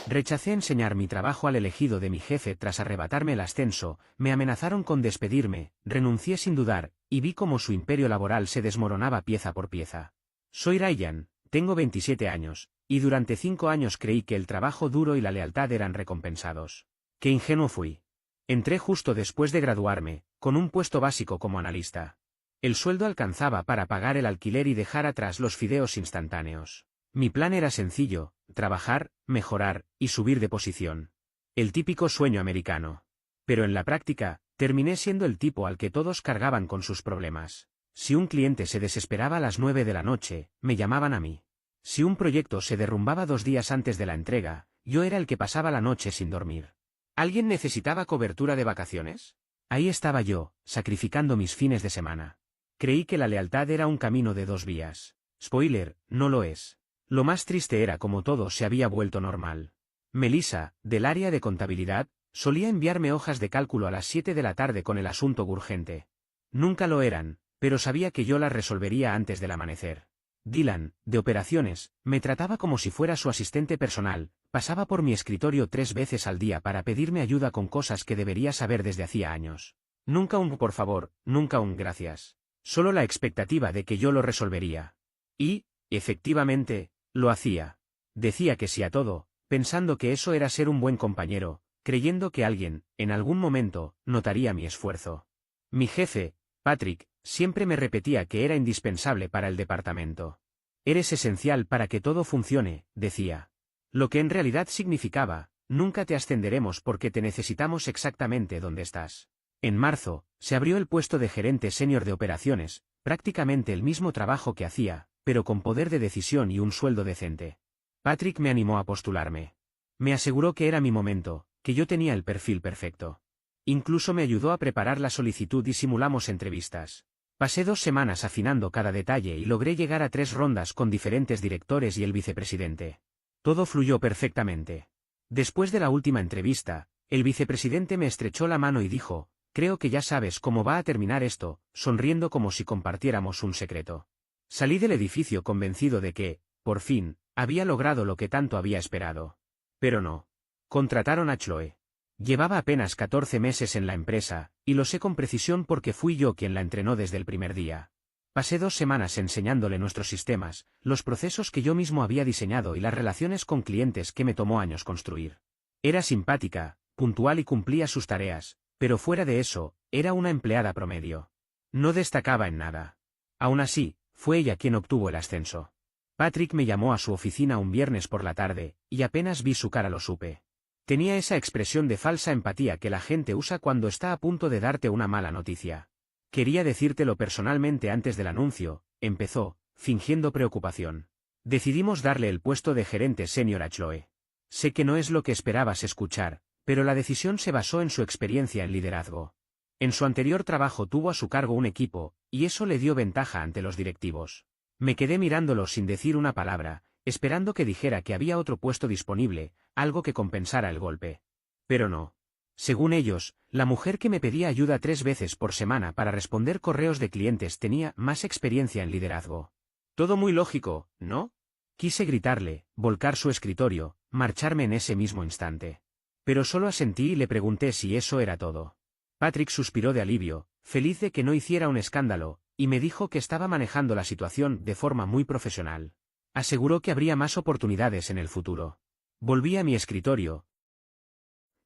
Rechacé enseñar mi trabajo al elegido de mi jefe tras arrebatarme el ascenso, me amenazaron con despedirme, renuncié sin dudar, y vi cómo su imperio laboral se desmoronaba pieza por pieza. Soy Ryan, tengo 27 años, y durante 5 años creí que el trabajo duro y la lealtad eran recompensados. ¡Qué ingenuo fui! Entré justo después de graduarme, con un puesto básico como analista. El sueldo alcanzaba para pagar el alquiler y dejar atrás los fideos instantáneos. Mi plan era sencillo: trabajar, mejorar, y subir de posición. El típico sueño americano. Pero en la práctica, terminé siendo el tipo al que todos cargaban con sus problemas. Si un cliente se desesperaba a las 9 de la noche, me llamaban a mí. Si un proyecto se derrumbaba 2 días antes de la entrega, yo era el que pasaba la noche sin dormir. ¿Alguien necesitaba cobertura de vacaciones? Ahí estaba yo, sacrificando mis fines de semana. Creí que la lealtad era un camino de 2 vías. Spoiler, no lo es. Lo más triste era cómo todo se había vuelto normal. Melissa, del área de contabilidad, solía enviarme hojas de cálculo a las 7 de la tarde con el asunto urgente. Nunca lo eran, pero sabía que yo las resolvería antes del amanecer. Dylan, de operaciones, me trataba como si fuera su asistente personal, pasaba por mi escritorio 3 veces al día para pedirme ayuda con cosas que debería saber desde hacía años. Nunca un por favor, nunca un gracias. Solo la expectativa de que yo lo resolvería. Y, efectivamente, lo hacía. Decía que sí a todo, pensando que eso era ser un buen compañero, creyendo que alguien, en algún momento, notaría mi esfuerzo. Mi jefe, Patrick, siempre me repetía que era indispensable para el departamento. Eres esencial para que todo funcione, decía. Lo que en realidad significaba: nunca te ascenderemos porque te necesitamos exactamente donde estás. En marzo, se abrió el puesto de gerente senior de operaciones, prácticamente el mismo trabajo que hacía, pero con poder de decisión y un sueldo decente. Patrick me animó a postularme. Me aseguró que era mi momento, que yo tenía el perfil perfecto. Incluso me ayudó a preparar la solicitud y simulamos entrevistas. Pasé 2 semanas afinando cada detalle y logré llegar a 3 rondas con diferentes directores y el vicepresidente. Todo fluyó perfectamente. Después de la última entrevista, el vicepresidente me estrechó la mano y dijo: creo que ya sabes cómo va a terminar esto, sonriendo como si compartiéramos un secreto. Salí del edificio convencido de que, por fin, había logrado lo que tanto había esperado. Pero no. Contrataron a Chloe. Llevaba apenas 14 meses en la empresa, y lo sé con precisión porque fui yo quien la entrenó desde el primer día. Pasé 2 semanas enseñándole nuestros sistemas, los procesos que yo mismo había diseñado y las relaciones con clientes que me tomó años construir. Era simpática, puntual y cumplía sus tareas, pero fuera de eso, era una empleada promedio. No destacaba en nada. Aún así, fue ella quien obtuvo el ascenso. Patrick me llamó a su oficina un viernes por la tarde, y apenas vi su cara lo supe. Tenía esa expresión de falsa empatía que la gente usa cuando está a punto de darte una mala noticia. Quería decírtelo personalmente antes del anuncio, empezó, fingiendo preocupación. Decidimos darle el puesto de gerente senior a Chloe. Sé que no es lo que esperabas escuchar, pero la decisión se basó en su experiencia en liderazgo. En su anterior trabajo tuvo a su cargo un equipo, y eso le dio ventaja ante los directivos. Me quedé mirándolo sin decir una palabra, esperando que dijera que había otro puesto disponible, algo que compensara el golpe. Pero no. Según ellos, la mujer que me pedía ayuda 3 veces por semana para responder correos de clientes tenía más experiencia en liderazgo. Todo muy lógico, ¿no? Quise gritarle, volcar su escritorio, marcharme en ese mismo instante. Pero solo asentí y le pregunté si eso era todo. Patrick suspiró de alivio, feliz de que no hiciera un escándalo, y me dijo que estaba manejando la situación de forma muy profesional. Aseguró que habría más oportunidades en el futuro. Volví a mi escritorio.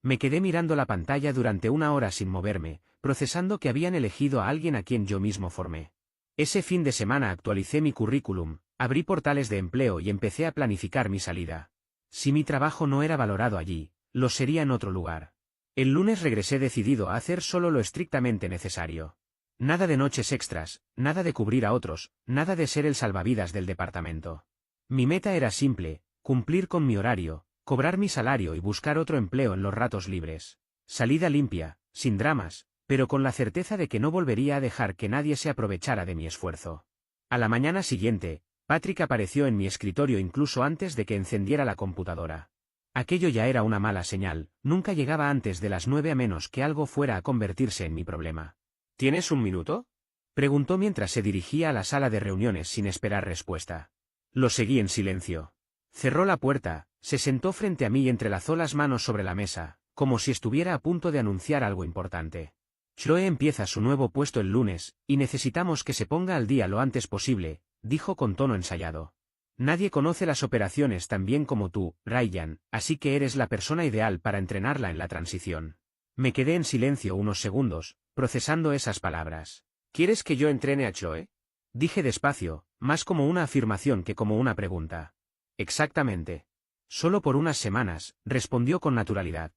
Me quedé mirando la pantalla durante 1 hora sin moverme, procesando que habían elegido a alguien a quien yo mismo formé. Ese fin de semana actualicé mi currículum, abrí portales de empleo y empecé a planificar mi salida. Si mi trabajo no era valorado allí, lo sería en otro lugar. El lunes regresé decidido a hacer solo lo estrictamente necesario. Nada de noches extras, nada de cubrir a otros, nada de ser el salvavidas del departamento. Mi meta era simple: cumplir con mi horario, cobrar mi salario y buscar otro empleo en los ratos libres. Salida limpia, sin dramas, pero con la certeza de que no volvería a dejar que nadie se aprovechara de mi esfuerzo. A la mañana siguiente, Patrick apareció en mi escritorio incluso antes de que encendiera la computadora. Aquello ya era una mala señal, nunca llegaba antes de las 9 a menos que algo fuera a convertirse en mi problema. ¿Tienes un minuto?, preguntó mientras se dirigía a la sala de reuniones sin esperar respuesta. Lo seguí en silencio. Cerró la puerta, Se sentó frente a mí y entrelazó las manos sobre la mesa, como si estuviera a punto de anunciar algo importante. Chloe empieza su nuevo puesto el lunes, y necesitamos que se ponga al día lo antes posible, dijo con tono ensayado. Nadie conoce las operaciones tan bien como tú, Ryan, así que eres la persona ideal para entrenarla en la transición. Me quedé en silencio unos segundos, procesando esas palabras. ¿Quieres que yo entrene a Chloe? Dije despacio, más como una afirmación que como una pregunta. Exactamente. Solo por unas semanas, respondió con naturalidad.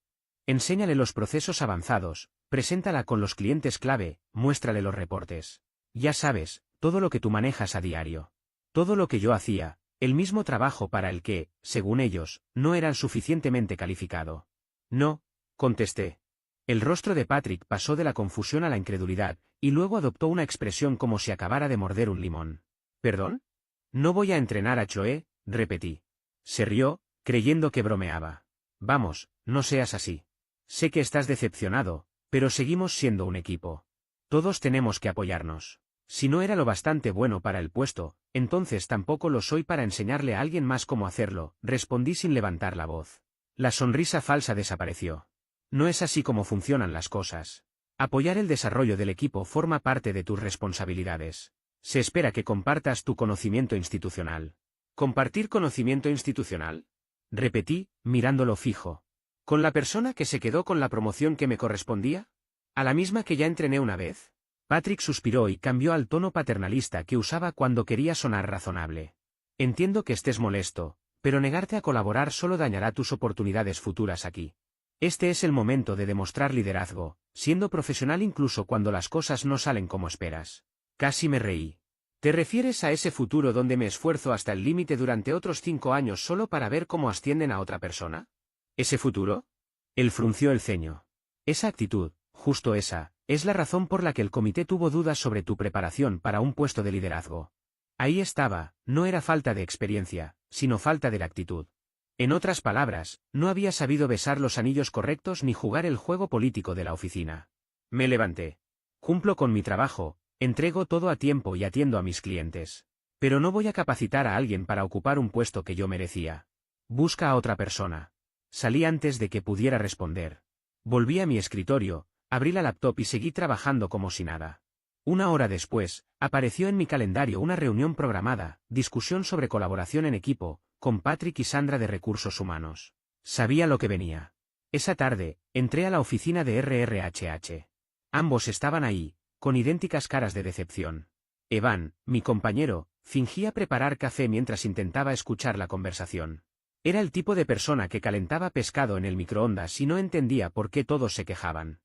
Enséñale los procesos avanzados, preséntala con los clientes clave, muéstrale los reportes. Ya sabes, todo lo que tú manejas a diario. Todo lo que yo hacía, el mismo trabajo para el que, según ellos, no eran suficientemente calificado. No, contesté. El rostro de Patrick pasó de la confusión a la incredulidad, y luego adoptó una expresión como si acabara de morder un limón. ¿Perdón? No voy a entrenar a Chloe, repetí. Se rió, creyendo que bromeaba. Vamos, no seas así. Sé que estás decepcionado, pero seguimos siendo un equipo. Todos tenemos que apoyarnos. Si no era lo bastante bueno para el puesto, entonces tampoco lo soy para enseñarle a alguien más cómo hacerlo, respondí sin levantar la voz. La sonrisa falsa desapareció. No es así como funcionan las cosas. Apoyar el desarrollo del equipo forma parte de tus responsabilidades. Se espera que compartas tu conocimiento institucional. ¿Compartir conocimiento institucional? Repetí, mirándolo fijo. ¿Con la persona que se quedó con la promoción que me correspondía? ¿A la misma que ya entrené una vez? Patrick suspiró y cambió al tono paternalista que usaba cuando quería sonar razonable. Entiendo que estés molesto, pero negarte a colaborar solo dañará tus oportunidades futuras aquí. Este es el momento de demostrar liderazgo, siendo profesional incluso cuando las cosas no salen como esperas. Casi me reí. ¿Te refieres a ese futuro donde me esfuerzo hasta el límite durante otros 5 años solo para ver cómo ascienden a otra persona? ¿Ese futuro? Él frunció el ceño. Esa actitud, justo esa, es la razón por la que el comité tuvo dudas sobre tu preparación para un puesto de liderazgo. Ahí estaba, no era falta de experiencia, sino falta de la actitud. En otras palabras, no había sabido besar los anillos correctos ni jugar el juego político de la oficina. Me levanté. Cumplo con mi trabajo, entrego todo a tiempo y atiendo a mis clientes. Pero no voy a capacitar a alguien para ocupar un puesto que yo merecía. Busca a otra persona. Salí antes de que pudiera responder. Volví a mi escritorio, abrí la laptop y seguí trabajando como si nada. Una hora después, apareció en mi calendario una reunión programada, discusión sobre colaboración en equipo, con Patrick y Sandra de Recursos Humanos. Sabía lo que venía. Esa tarde, entré a la oficina de RRHH. Ambos estaban ahí, con idénticas caras de decepción. Evan, mi compañero, fingía preparar café mientras intentaba escuchar la conversación. Era el tipo de persona que calentaba pescado en el microondas y no entendía por qué todos se quejaban.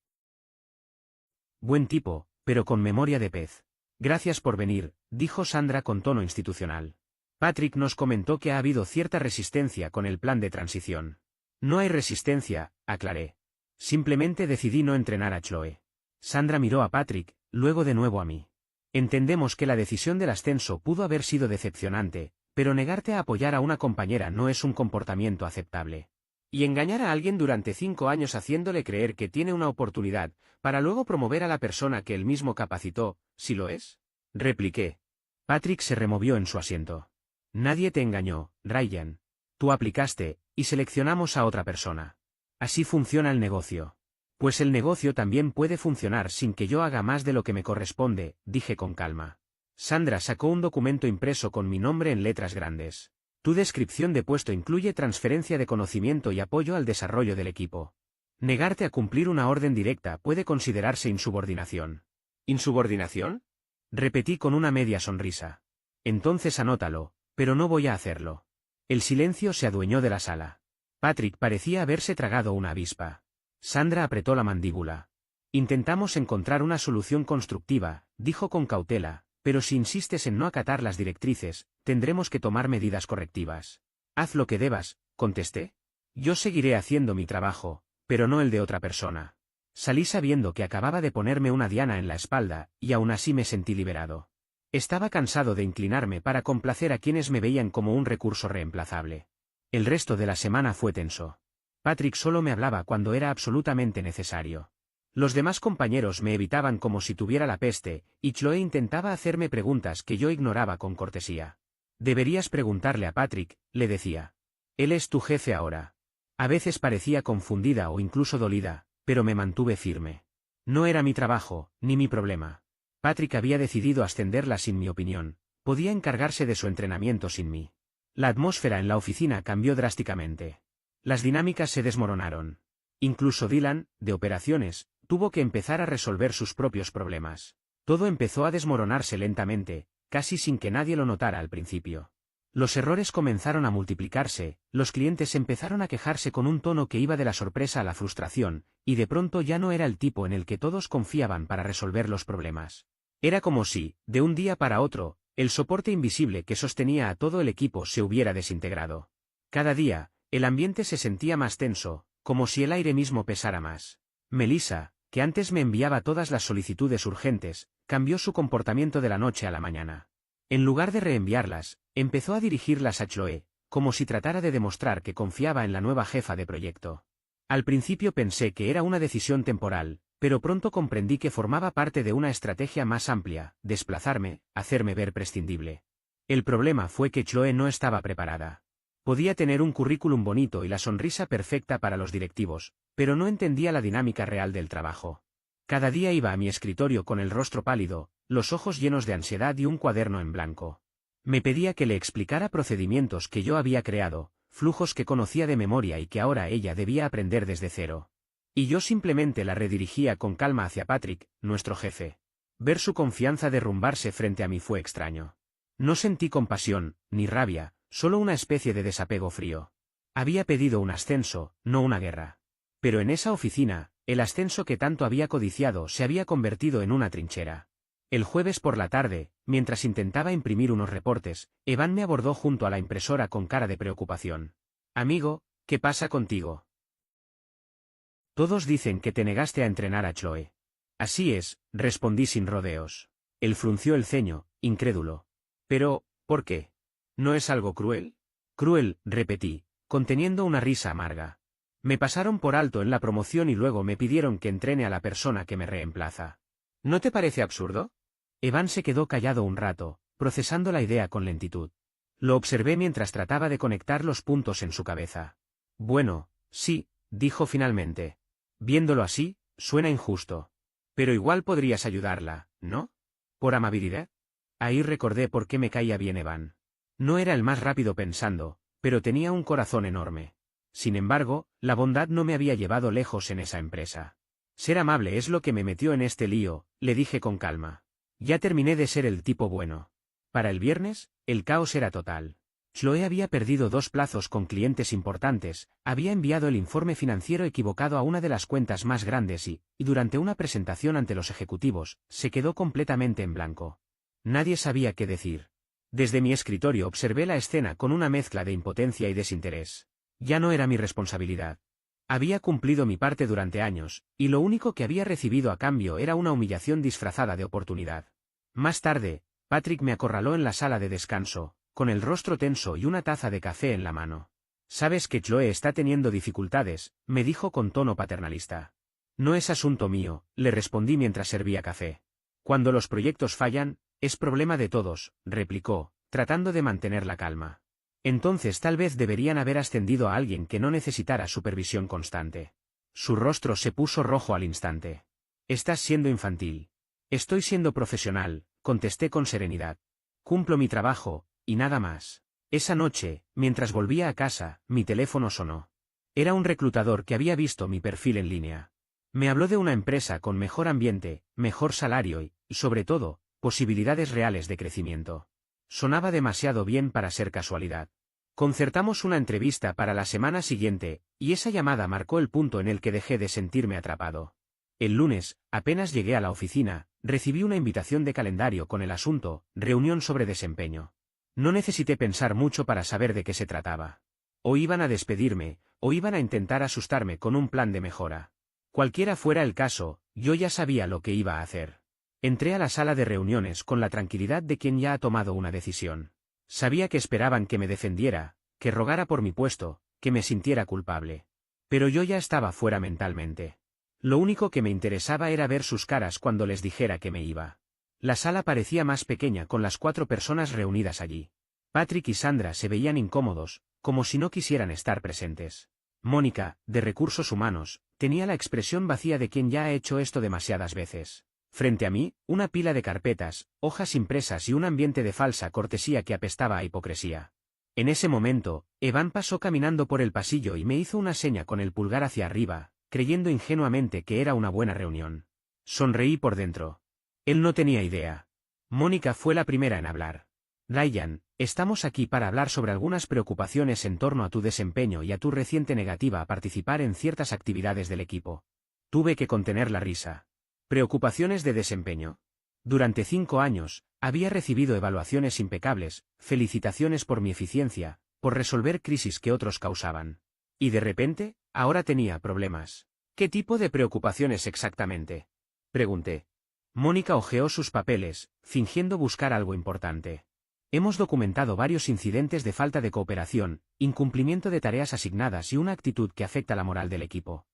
Buen tipo, pero con memoria de pez. Gracias por venir, dijo Sandra con tono institucional. Patrick nos comentó que ha habido cierta resistencia con el plan de transición. No hay resistencia, aclaré. Simplemente decidí no entrenar a Chloe. Sandra miró a Patrick, luego de nuevo a mí. Entendemos que la decisión del ascenso pudo haber sido decepcionante, pero negarte a apoyar a una compañera no es un comportamiento aceptable. Y engañar a alguien durante 5 años haciéndole creer que tiene una oportunidad, para luego promover a la persona que él mismo capacitó, ¿sí lo es? Repliqué. Patrick se removió en su asiento. Nadie te engañó, Ryan. Tú aplicaste, y seleccionamos a otra persona. Así funciona el negocio. Pues el negocio también puede funcionar sin que yo haga más de lo que me corresponde, dije con calma. Sandra sacó un documento impreso con mi nombre en letras grandes. Tu descripción de puesto incluye transferencia de conocimiento y apoyo al desarrollo del equipo. Negarte a cumplir una orden directa puede considerarse insubordinación. ¿Insubordinación? Repetí con una media sonrisa. Entonces anótalo, pero no voy a hacerlo. El silencio se adueñó de la sala. Patrick parecía haberse tragado una avispa. Sandra apretó la mandíbula. Intentamos encontrar una solución constructiva, dijo con cautela, pero si insistes en no acatar las directrices, tendremos que tomar medidas correctivas. Haz lo que debas, contesté. Yo seguiré haciendo mi trabajo, pero no el de otra persona. Salí sabiendo que acababa de ponerme una diana en la espalda, y aún así me sentí liberado. Estaba cansado de inclinarme para complacer a quienes me veían como un recurso reemplazable. El resto de la semana fue tenso. Patrick solo me hablaba cuando era absolutamente necesario. Los demás compañeros me evitaban como si tuviera la peste, y Chloe intentaba hacerme preguntas que yo ignoraba con cortesía. Deberías preguntarle a Patrick, le decía. Él es tu jefe ahora. A veces parecía confundida o incluso dolida, pero me mantuve firme. No era mi trabajo, ni mi problema. Patrick había decidido ascenderla sin mi opinión. Podía encargarse de su entrenamiento sin mí. La atmósfera en la oficina cambió drásticamente. Las dinámicas se desmoronaron. Incluso Dylan, de operaciones, tuvo que empezar a resolver sus propios problemas. Todo empezó a desmoronarse lentamente, casi sin que nadie lo notara al principio. Los errores comenzaron a multiplicarse, los clientes empezaron a quejarse con un tono que iba de la sorpresa a la frustración, y de pronto ya no era el tipo en el que todos confiaban para resolver los problemas. Era como si, de un día para otro, el soporte invisible que sostenía a todo el equipo se hubiera desintegrado. Cada día, el ambiente se sentía más tenso, como si el aire mismo pesara más. Melissa, que antes me enviaba todas las solicitudes urgentes, cambió su comportamiento de la noche a la mañana. En lugar de reenviarlas, empezó a dirigirlas a Chloe, como si tratara de demostrar que confiaba en la nueva jefa de proyecto. Al principio pensé que era una decisión temporal, pero pronto comprendí que formaba parte de una estrategia más amplia: desplazarme, hacerme ver prescindible. El problema fue que Chloe no estaba preparada. Podía tener un currículum bonito y la sonrisa perfecta para los directivos, pero no entendía la dinámica real del trabajo. Cada día iba a mi escritorio con el rostro pálido, los ojos llenos de ansiedad y un cuaderno en blanco. Me pedía que le explicara procedimientos que yo había creado, flujos que conocía de memoria y que ahora ella debía aprender desde cero. Y yo simplemente la redirigía con calma hacia Patrick, nuestro jefe. Ver su confianza derrumbarse frente a mí fue extraño. No sentí compasión, ni rabia, solo una especie de desapego frío. Había pedido un ascenso, no una guerra. Pero en esa oficina, el ascenso que tanto había codiciado se había convertido en una trinchera. El jueves por la tarde, mientras intentaba imprimir unos reportes, Evan me abordó junto a la impresora con cara de preocupación. Amigo, ¿qué pasa contigo? Todos dicen que te negaste a entrenar a Chloe. Así es, respondí sin rodeos. Él frunció el ceño, incrédulo. Pero, ¿por qué? ¿No es algo cruel? Cruel, repetí, conteniendo una risa amarga. Me pasaron por alto en la promoción y luego me pidieron que entrene a la persona que me reemplaza. ¿No te parece absurdo? Evan se quedó callado un rato, procesando la idea con lentitud. Lo observé mientras trataba de conectar los puntos en su cabeza. Bueno, sí, dijo finalmente. Viéndolo así, suena injusto. Pero igual podrías ayudarla, ¿no? ¿Por amabilidad? Ahí recordé por qué me caía bien Evan. No era el más rápido pensando, pero tenía un corazón enorme. Sin embargo, la bondad no me había llevado lejos en esa empresa. Ser amable es lo que me metió en este lío, le dije con calma. Ya terminé de ser el tipo bueno. Para el viernes, el caos era total. Chloe había perdido 2 plazos con clientes importantes, había enviado el informe financiero equivocado a una de las cuentas más grandes y, durante una presentación ante los ejecutivos, se quedó completamente en blanco. Nadie sabía qué decir. Desde mi escritorio observé la escena con una mezcla de impotencia y desinterés. Ya no era mi responsabilidad. Había cumplido mi parte durante años, y lo único que había recibido a cambio era una humillación disfrazada de oportunidad. Más tarde, Patrick me acorraló en la sala de descanso, con el rostro tenso y una taza de café en la mano. «Sabes que Chloe está teniendo dificultades», me dijo con tono paternalista. «No es asunto mío», le respondí mientras servía café. «Cuando los proyectos fallan, es problema de todos», replicó, tratando de mantener la calma. Entonces tal vez deberían haber ascendido a alguien que no necesitara supervisión constante. Su rostro se puso rojo al instante. «Estás siendo infantil». «Estoy siendo profesional», contesté con serenidad. «Cumplo mi trabajo, y nada más». Esa noche, mientras volvía a casa, mi teléfono sonó. Era un reclutador que había visto mi perfil en línea. Me habló de una empresa con mejor ambiente, mejor salario y, sobre todo, posibilidades reales de crecimiento. Sonaba demasiado bien para ser casualidad. Concertamos una entrevista para la semana siguiente, y esa llamada marcó el punto en el que dejé de sentirme atrapado. El lunes, apenas llegué a la oficina, recibí una invitación de calendario con el asunto: reunión sobre desempeño. No necesité pensar mucho para saber de qué se trataba. O iban a despedirme, o iban a intentar asustarme con un plan de mejora. Cualquiera fuera el caso, yo ya sabía lo que iba a hacer. Entré a la sala de reuniones con la tranquilidad de quien ya ha tomado una decisión. Sabía que esperaban que me defendiera, que rogara por mi puesto, que me sintiera culpable. Pero yo ya estaba fuera mentalmente. Lo único que me interesaba era ver sus caras cuando les dijera que me iba. La sala parecía más pequeña con las 4 personas reunidas allí. Patrick y Sandra se veían incómodos, como si no quisieran estar presentes. Mónica, de Recursos Humanos, tenía la expresión vacía de quien ya ha hecho esto demasiadas veces. Frente a mí, una pila de carpetas, hojas impresas y un ambiente de falsa cortesía que apestaba a hipocresía. En ese momento, Evan pasó caminando por el pasillo y me hizo una seña con el pulgar hacia arriba, creyendo ingenuamente que era una buena reunión. Sonreí por dentro. Él no tenía idea. Mónica fue la primera en hablar. Ryan, estamos aquí para hablar sobre algunas preocupaciones en torno a tu desempeño y a tu reciente negativa a participar en ciertas actividades del equipo. Tuve que contener la risa. Preocupaciones de desempeño. Durante 5 años, había recibido evaluaciones impecables, felicitaciones por mi eficiencia, por resolver crisis que otros causaban. Y de repente, ahora tenía problemas. ¿Qué tipo de preocupaciones exactamente? Pregunté. Mónica hojeó sus papeles, fingiendo buscar algo importante. Hemos documentado varios incidentes de falta de cooperación, incumplimiento de tareas asignadas y una actitud que afecta la moral del equipo.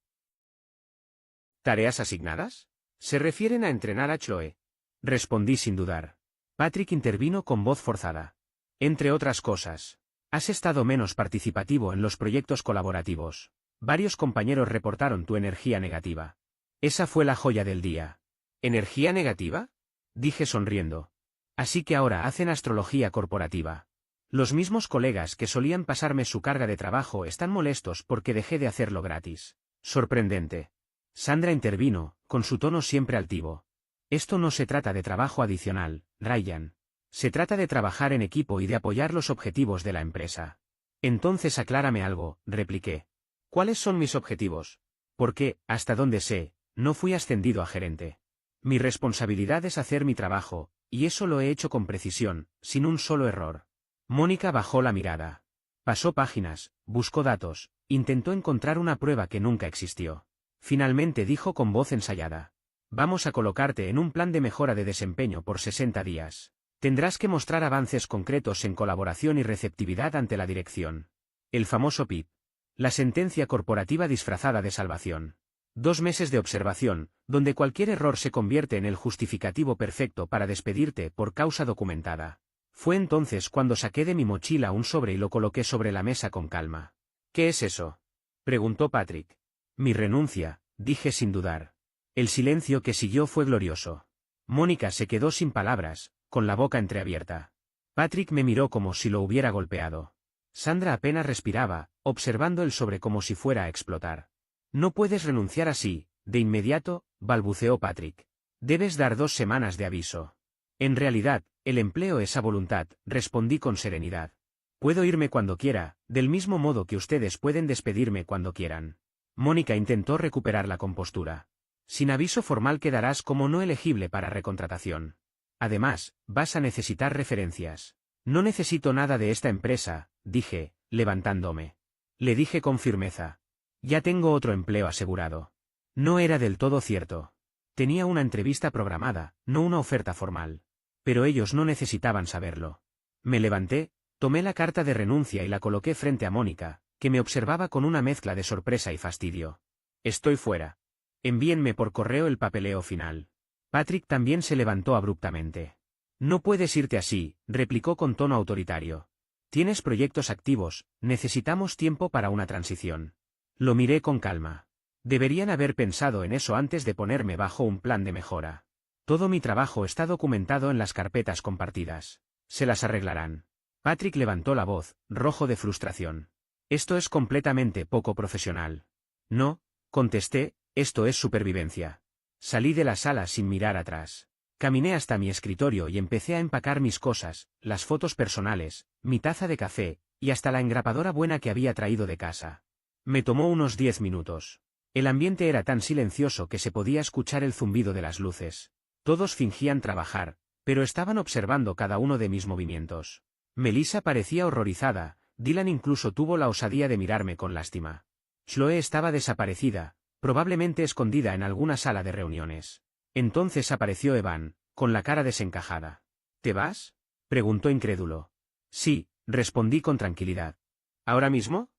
¿Tareas asignadas? ¿Se refieren a entrenar a Chloe? Respondí sin dudar. Patrick intervino con voz forzada. Entre otras cosas, has estado menos participativo en los proyectos colaborativos. Varios compañeros reportaron tu energía negativa. Esa fue la joya del día. ¿Energía negativa? Dije sonriendo. Así que ahora hacen astrología corporativa. Los mismos colegas que solían pasarme su carga de trabajo están molestos porque dejé de hacerlo gratis. Sorprendente. Sandra intervino, con su tono siempre altivo. Esto no se trata de trabajo adicional, Ryan. Se trata de trabajar en equipo y de apoyar los objetivos de la empresa. Entonces aclárame algo, repliqué. ¿Cuáles son mis objetivos? Porque, hasta donde sé, no fui ascendido a gerente. Mi responsabilidad es hacer mi trabajo, y eso lo he hecho con precisión, sin un solo error. Mónica bajó la mirada. Pasó páginas, buscó datos, intentó encontrar una prueba que nunca existió. Finalmente dijo con voz ensayada. Vamos a colocarte en un plan de mejora de desempeño por 60 días. Tendrás que mostrar avances concretos en colaboración y receptividad ante la dirección. El famoso PIP. La sentencia corporativa disfrazada de salvación. 2 meses de observación, donde cualquier error se convierte en el justificativo perfecto para despedirte por causa documentada. Fue entonces cuando saqué de mi mochila un sobre y lo coloqué sobre la mesa con calma. ¿Qué es eso? Preguntó Patrick. Mi renuncia, dije sin dudar. El silencio que siguió fue glorioso. Mónica se quedó sin palabras, con la boca entreabierta. Patrick me miró como si lo hubiera golpeado. Sandra apenas respiraba, observando el sobre como si fuera a explotar. No puedes renunciar así, de inmediato, balbuceó Patrick. Debes dar 2 semanas de aviso. En realidad, el empleo es a voluntad, respondí con serenidad. Puedo irme cuando quiera, del mismo modo que ustedes pueden despedirme cuando quieran. Mónica intentó recuperar la compostura. Sin aviso formal quedarás como no elegible para recontratación. Además, vas a necesitar referencias. No necesito nada de esta empresa, dije, levantándome. Le dije con firmeza. Ya tengo otro empleo asegurado. No era del todo cierto. Tenía una entrevista programada, no una oferta formal. Pero ellos no necesitaban saberlo. Me levanté, tomé la carta de renuncia y la coloqué frente a Mónica, que me observaba con una mezcla de sorpresa y fastidio. Estoy fuera. Envíenme por correo el papeleo final. Patrick también se levantó abruptamente. No puedes irte así, replicó con tono autoritario. Tienes proyectos activos, necesitamos tiempo para una transición. Lo miré con calma. Deberían haber pensado en eso antes de ponerme bajo un plan de mejora. Todo mi trabajo está documentado en las carpetas compartidas. Se las arreglarán. Patrick levantó la voz, rojo de frustración. Esto es completamente poco profesional. No, contesté, esto es supervivencia. Salí de la sala sin mirar atrás. Caminé hasta mi escritorio y empecé a empacar mis cosas, las fotos personales, mi taza de café, y hasta la engrapadora buena que había traído de casa. Me tomó unos 10 minutos. El ambiente era tan silencioso que se podía escuchar el zumbido de las luces. Todos fingían trabajar, pero estaban observando cada uno de mis movimientos. Melissa parecía horrorizada, Dylan incluso tuvo la osadía de mirarme con lástima. Chloe estaba desaparecida, probablemente escondida en alguna sala de reuniones. Entonces apareció Evan, con la cara desencajada. ¿Te vas? Preguntó incrédulo. Sí, respondí con tranquilidad. ¿Ahora mismo?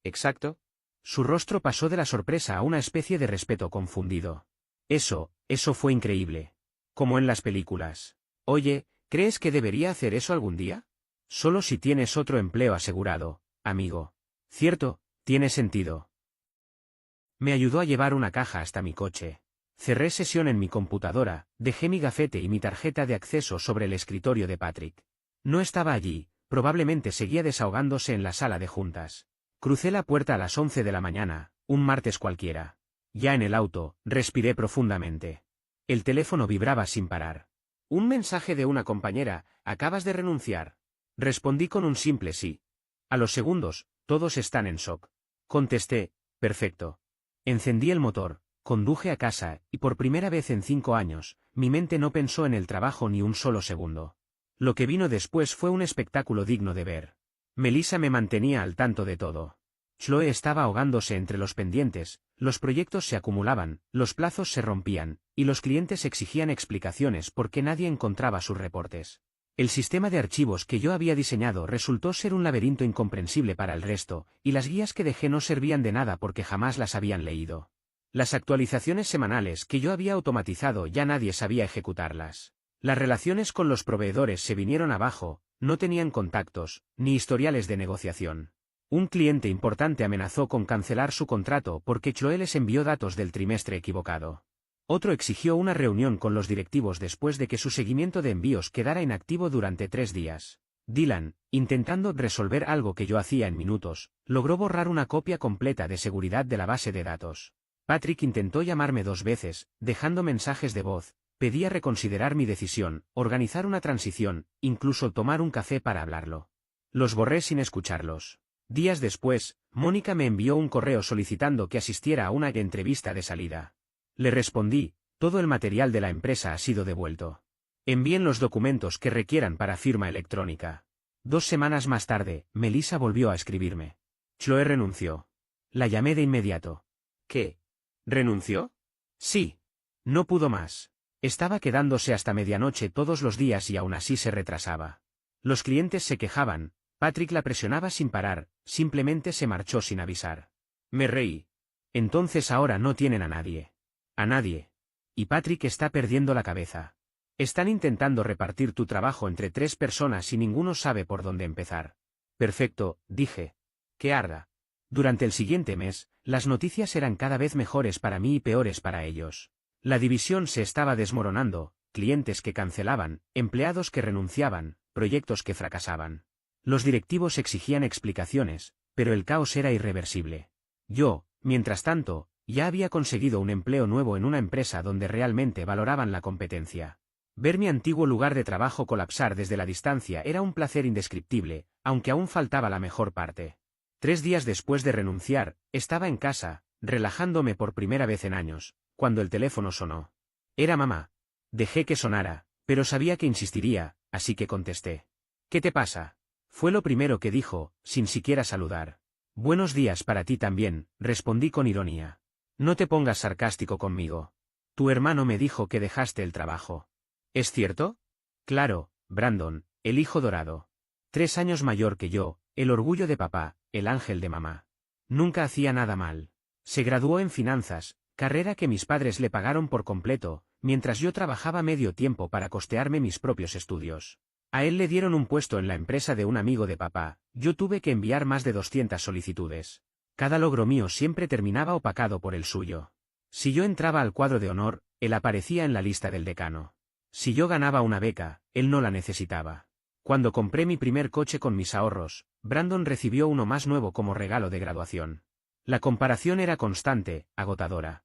Exacto. Su rostro pasó de la sorpresa a una especie de respeto confundido. Eso fue increíble. Como en las películas. Oye, ¿crees que debería hacer eso algún día? Solo si tienes otro empleo asegurado, amigo. Cierto, tiene sentido. Me ayudó a llevar una caja hasta mi coche. Cerré sesión en mi computadora, dejé mi gafete y mi tarjeta de acceso sobre el escritorio de Patrick. No estaba allí, probablemente seguía desahogándose en la sala de juntas. Crucé la puerta a las 11 de la mañana, un martes cualquiera. Ya en el auto, respiré profundamente. El teléfono vibraba sin parar. Un mensaje de una compañera: «¿Acabas de renunciar?». Respondí con un simple sí. A los segundos, todos están en shock. Contesté: «Perfecto». Encendí el motor, conduje a casa, y por primera vez en 5 años, mi mente no pensó en el trabajo ni un solo segundo. Lo que vino después fue un espectáculo digno de ver. Melissa me mantenía al tanto de todo. Chloe estaba ahogándose entre los pendientes, los proyectos se acumulaban, los plazos se rompían, y los clientes exigían explicaciones porque nadie encontraba sus reportes. El sistema de archivos que yo había diseñado resultó ser un laberinto incomprensible para el resto, y las guías que dejé no servían de nada porque jamás las habían leído. Las actualizaciones semanales que yo había automatizado ya nadie sabía ejecutarlas. Las relaciones con los proveedores se vinieron abajo, no tenían contactos, ni historiales de negociación. Un cliente importante amenazó con cancelar su contrato porque Chloe les envió datos del trimestre equivocado. Otro exigió una reunión con los directivos después de que su seguimiento de envíos quedara inactivo durante 3 días. Dylan, intentando resolver algo que yo hacía en minutos, logró borrar una copia completa de seguridad de la base de datos. Patrick intentó llamarme 2 veces, dejando mensajes de voz, pedía reconsiderar mi decisión, organizar una transición, incluso tomar un café para hablarlo. Los borré sin escucharlos. Días después, Mónica me envió un correo solicitando que asistiera a una entrevista de salida. Le respondí: todo el material de la empresa ha sido devuelto. Envíen los documentos que requieran para firma electrónica. 2 semanas más tarde, Melissa volvió a escribirme. Chloe renunció. La llamé de inmediato. ¿Qué? ¿Renunció? Sí. No pudo más. Estaba quedándose hasta medianoche todos los días y aún así se retrasaba. Los clientes se quejaban, Patrick la presionaba sin parar, simplemente se marchó sin avisar. Me reí. Entonces ahora no tienen a nadie. A nadie. Y Patrick está perdiendo la cabeza. Están intentando repartir tu trabajo entre 3 personas y ninguno sabe por dónde empezar. Perfecto, dije. Que arda. Durante el siguiente mes, las noticias eran cada vez mejores para mí y peores para ellos. La división se estaba desmoronando, clientes que cancelaban, empleados que renunciaban, proyectos que fracasaban. Los directivos exigían explicaciones, pero el caos era irreversible. Yo, mientras tanto, ya había conseguido un empleo nuevo en una empresa donde realmente valoraban la competencia. Ver mi antiguo lugar de trabajo colapsar desde la distancia era un placer indescriptible, aunque aún faltaba la mejor parte. 3 días después de renunciar, estaba en casa, relajándome por primera vez en años, cuando el teléfono sonó. Era mamá. Dejé que sonara, pero sabía que insistiría, así que contesté. ¿Qué te pasa? Fue lo primero que dijo, sin siquiera saludar. Buenos días para ti también, respondí con ironía. No te pongas sarcástico conmigo. Tu hermano me dijo que dejaste el trabajo. ¿Es cierto? Claro, Brandon, el hijo dorado. 3 años mayor que yo, el orgullo de papá, el ángel de mamá. Nunca hacía nada mal. Se graduó en finanzas, carrera que mis padres le pagaron por completo, mientras yo trabajaba medio tiempo para costearme mis propios estudios. A él le dieron un puesto en la empresa de un amigo de papá, yo tuve que enviar más de 200 solicitudes. Cada logro mío siempre terminaba opacado por el suyo. Si yo entraba al cuadro de honor, él aparecía en la lista del decano. Si yo ganaba una beca, él no la necesitaba. Cuando compré mi primer coche con mis ahorros, Brandon recibió uno más nuevo como regalo de graduación. La comparación era constante, agotadora.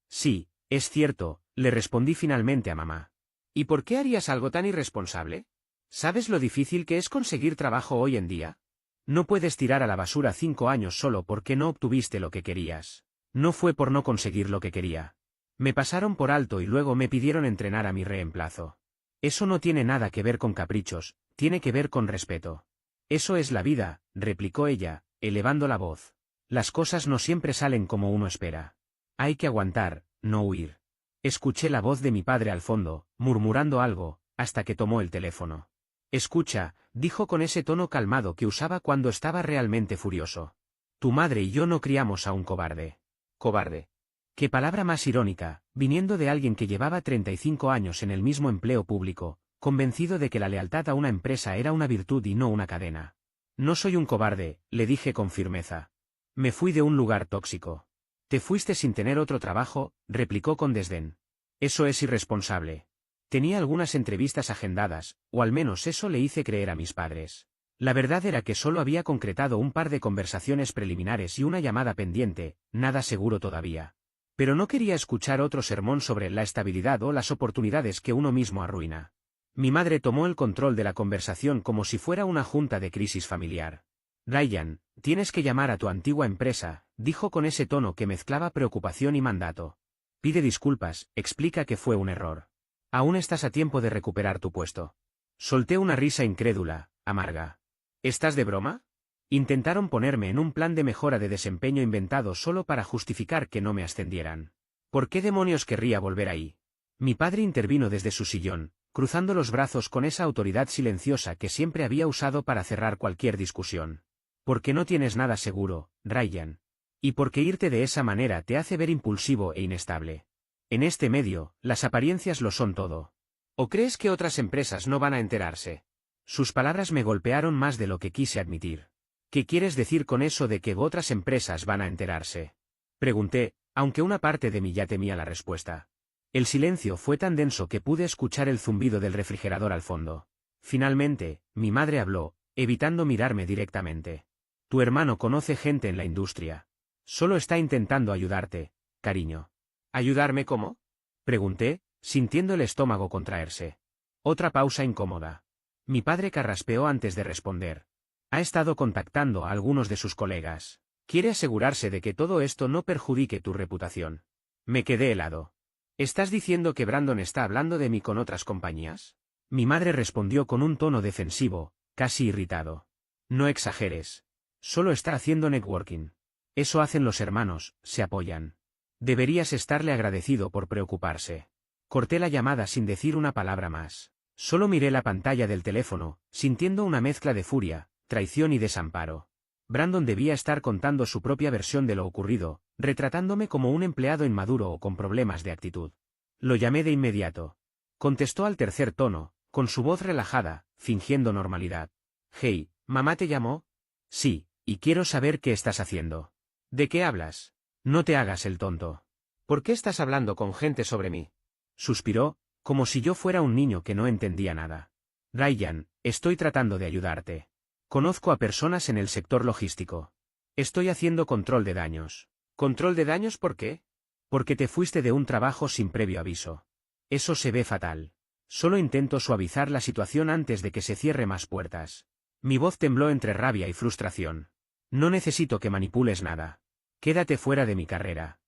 Sí, es cierto, le respondí finalmente a mamá. ¿Y por qué harías algo tan irresponsable? ¿Sabes lo difícil que es conseguir trabajo hoy en día? No puedes tirar a la basura 5 años solo porque no obtuviste lo que querías. No fue por no conseguir lo que quería. Me pasaron por alto y luego me pidieron entrenar a mi reemplazo. Eso no tiene nada que ver con caprichos, tiene que ver con respeto. Eso es la vida, replicó ella, elevando la voz. Las cosas no siempre salen como uno espera. Hay que aguantar, no huir. Escuché la voz de mi padre al fondo, murmurando algo, hasta que tomó el teléfono. Escucha, dijo con ese tono calmado que usaba cuando estaba realmente furioso. Tu madre y yo no criamos a un cobarde. ¿Cobarde? Qué palabra más irónica, viniendo de alguien que llevaba 35 años en el mismo empleo público, convencido de que la lealtad a una empresa era una virtud y no una cadena. No soy un cobarde, le dije con firmeza. Me fui de un lugar tóxico. Te fuiste sin tener otro trabajo, replicó con desdén. Eso es irresponsable. Tenía algunas entrevistas agendadas, o al menos eso le hice creer a mis padres. La verdad era que solo había concretado un par de conversaciones preliminares y una llamada pendiente, nada seguro todavía. Pero no quería escuchar otro sermón sobre la estabilidad o las oportunidades que uno mismo arruina. Mi madre tomó el control de la conversación como si fuera una junta de crisis familiar. Ryan, tienes que llamar a tu antigua empresa, dijo con ese tono que mezclaba preocupación y mandato. Pide disculpas, explica que fue un error. Aún estás a tiempo de recuperar tu puesto. Solté una risa incrédula, amarga. ¿Estás de broma? Intentaron ponerme en un plan de mejora de desempeño inventado solo para justificar que no me ascendieran. ¿Por qué demonios querría volver ahí? Mi padre intervino desde su sillón, cruzando los brazos con esa autoridad silenciosa que siempre había usado para cerrar cualquier discusión. Porque no tienes nada seguro, Ryan. Y porque irte de esa manera te hace ver impulsivo e inestable. En este medio, las apariencias lo son todo. ¿O crees que otras empresas no van a enterarse? Sus palabras me golpearon más de lo que quise admitir. ¿Qué quieres decir con eso de que otras empresas van a enterarse? Pregunté, aunque una parte de mí ya temía la respuesta. El silencio fue tan denso que pude escuchar el zumbido del refrigerador al fondo. Finalmente, mi madre habló, evitando mirarme directamente. Tu hermano conoce gente en la industria. Solo está intentando ayudarte, cariño. ¿Ayudarme cómo? Pregunté, sintiendo el estómago contraerse. Otra pausa incómoda. Mi padre carraspeó antes de responder. Ha estado contactando a algunos de sus colegas. Quiere asegurarse de que todo esto no perjudique tu reputación. Me quedé helado. ¿Estás diciendo que Brandon está hablando de mí con otras compañías? Mi madre respondió con un tono defensivo, casi irritado. No exageres. Solo está haciendo networking. Eso hacen los hermanos, se apoyan. Deberías estarle agradecido por preocuparse. Corté la llamada sin decir una palabra más. Solo miré la pantalla del teléfono, sintiendo una mezcla de furia, traición y desamparo. Brandon debía estar contando su propia versión de lo ocurrido, retratándome como un empleado inmaduro o con problemas de actitud. Lo llamé de inmediato. Contestó al tercer tono, con su voz relajada, fingiendo normalidad. Hey, ¿mamá te llamó? Sí, y quiero saber qué estás haciendo. ¿De qué hablas? No te hagas el tonto. ¿Por qué estás hablando con gente sobre mí? Suspiró, como si yo fuera un niño que no entendía nada. Ryan, estoy tratando de ayudarte. Conozco a personas en el sector logístico. Estoy haciendo control de daños. ¿Control de daños por qué? Porque te fuiste de un trabajo sin previo aviso. Eso se ve fatal. Solo intento suavizar la situación antes de que se cierre más puertas. Mi voz tembló entre rabia y frustración. No necesito que manipules nada. Quédate fuera de mi carrera.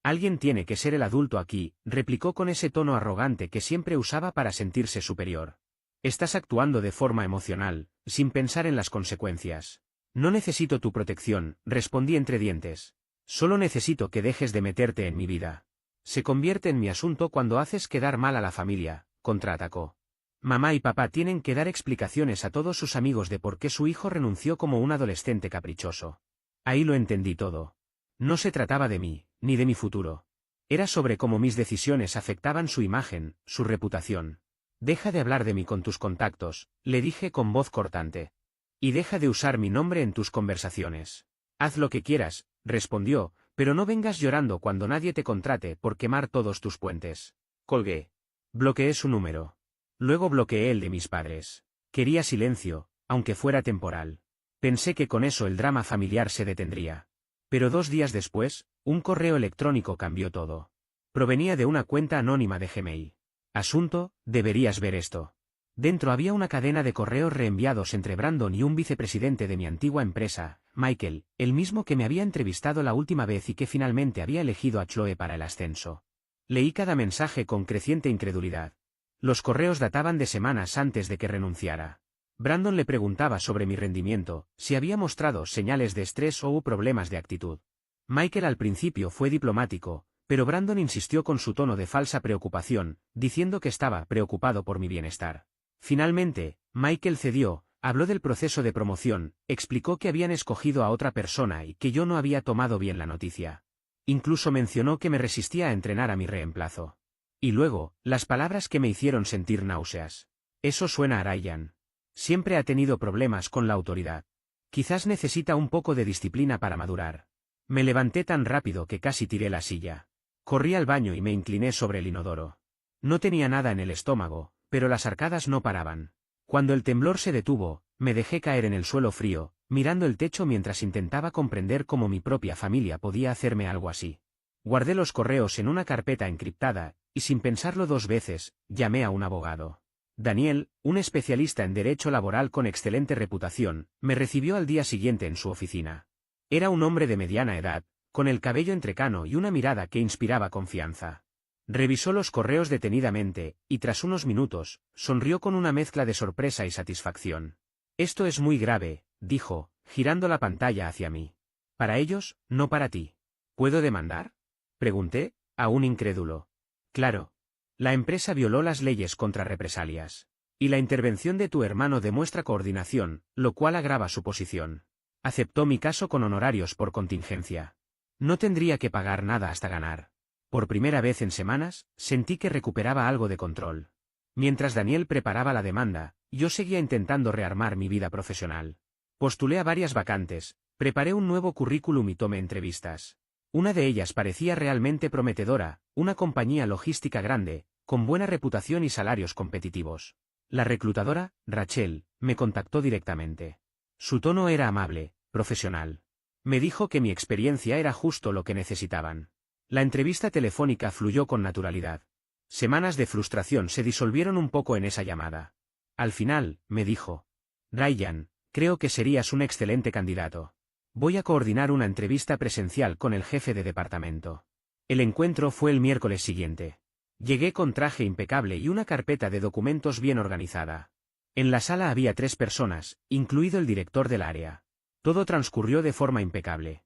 Alguien tiene que ser el adulto aquí, replicó con ese tono arrogante que siempre usaba para sentirse superior. Estás actuando de forma emocional, sin pensar en las consecuencias. No necesito tu protección, respondí entre dientes. Solo necesito que dejes de meterte en mi vida. Se convierte en mi asunto cuando haces quedar mal a la familia, contraatacó. Mamá y papá tienen que dar explicaciones a todos sus amigos de por qué su hijo renunció como un adolescente caprichoso. Ahí lo entendí todo. No se trataba de mí, ni de mi futuro. Era sobre cómo mis decisiones afectaban su imagen, su reputación. Deja de hablar de mí con tus contactos, le dije con voz cortante. Y deja de usar mi nombre en tus conversaciones. Haz lo que quieras, respondió, pero no vengas llorando cuando nadie te contrate por quemar todos tus puentes. Colgué. Bloqueé su número. Luego bloqueé el de mis padres. Quería silencio, aunque fuera temporal. Pensé que con eso el drama familiar se detendría. Pero 2 días después, un correo electrónico cambió todo. Provenía de una cuenta anónima de Gmail. Asunto, deberías ver esto. Dentro había una cadena de correos reenviados entre Brandon y un vicepresidente de mi antigua empresa, Michael, el mismo que me había entrevistado la última vez y que finalmente había elegido a Chloe para el ascenso. Leí cada mensaje con creciente incredulidad. Los correos databan de semanas antes de que renunciara. Brandon le preguntaba sobre mi rendimiento, si había mostrado señales de estrés o problemas de actitud. Michael al principio fue diplomático, pero Brandon insistió con su tono de falsa preocupación, diciendo que estaba preocupado por mi bienestar. Finalmente, Michael cedió, habló del proceso de promoción, explicó que habían escogido a otra persona y que yo no había tomado bien la noticia. Incluso mencionó que me resistía a entrenar a mi reemplazo. Y luego, las palabras que me hicieron sentir náuseas. Eso suena a Ryan. Siempre ha tenido problemas con la autoridad. Quizás necesita un poco de disciplina para madurar. Me levanté tan rápido que casi tiré la silla. Corrí al baño y me incliné sobre el inodoro. No tenía nada en el estómago, pero las arcadas no paraban. Cuando el temblor se detuvo, me dejé caer en el suelo frío, mirando el techo mientras intentaba comprender cómo mi propia familia podía hacerme algo así. Guardé los correos en una carpeta encriptada, y sin pensarlo 2 veces, llamé a un abogado. Daniel, un especialista en derecho laboral con excelente reputación, me recibió al día siguiente en su oficina. Era un hombre de mediana edad, con el cabello entrecano y una mirada que inspiraba confianza. Revisó los correos detenidamente, y tras unos minutos, sonrió con una mezcla de sorpresa y satisfacción. «Esto es muy grave», dijo, girando la pantalla hacia mí. «Para ellos, no para ti». «¿Puedo demandar?», pregunté, aún incrédulo. «Claro. La empresa violó las leyes contra represalias. Y la intervención de tu hermano demuestra coordinación, lo cual agrava su posición. Aceptó mi caso con honorarios por contingencia. No tendría que pagar nada hasta ganar». Por primera vez en semanas, sentí que recuperaba algo de control. Mientras Daniel preparaba la demanda, yo seguía intentando rearmar mi vida profesional. Postulé a varias vacantes, preparé un nuevo currículum y tomé entrevistas. Una de ellas parecía realmente prometedora, una compañía logística grande, con buena reputación y salarios competitivos. La reclutadora, Rachel, me contactó directamente. Su tono era amable, profesional. Me dijo que mi experiencia era justo lo que necesitaban. La entrevista telefónica fluyó con naturalidad. Semanas de frustración se disolvieron un poco en esa llamada. Al final, me dijo: «Ryan, creo que serías un excelente candidato. Voy a coordinar una entrevista presencial con el jefe de departamento». El encuentro fue el miércoles siguiente. Llegué con traje impecable y una carpeta de documentos bien organizada. En la sala había 3 personas, incluido el director del área. Todo transcurrió de forma impecable.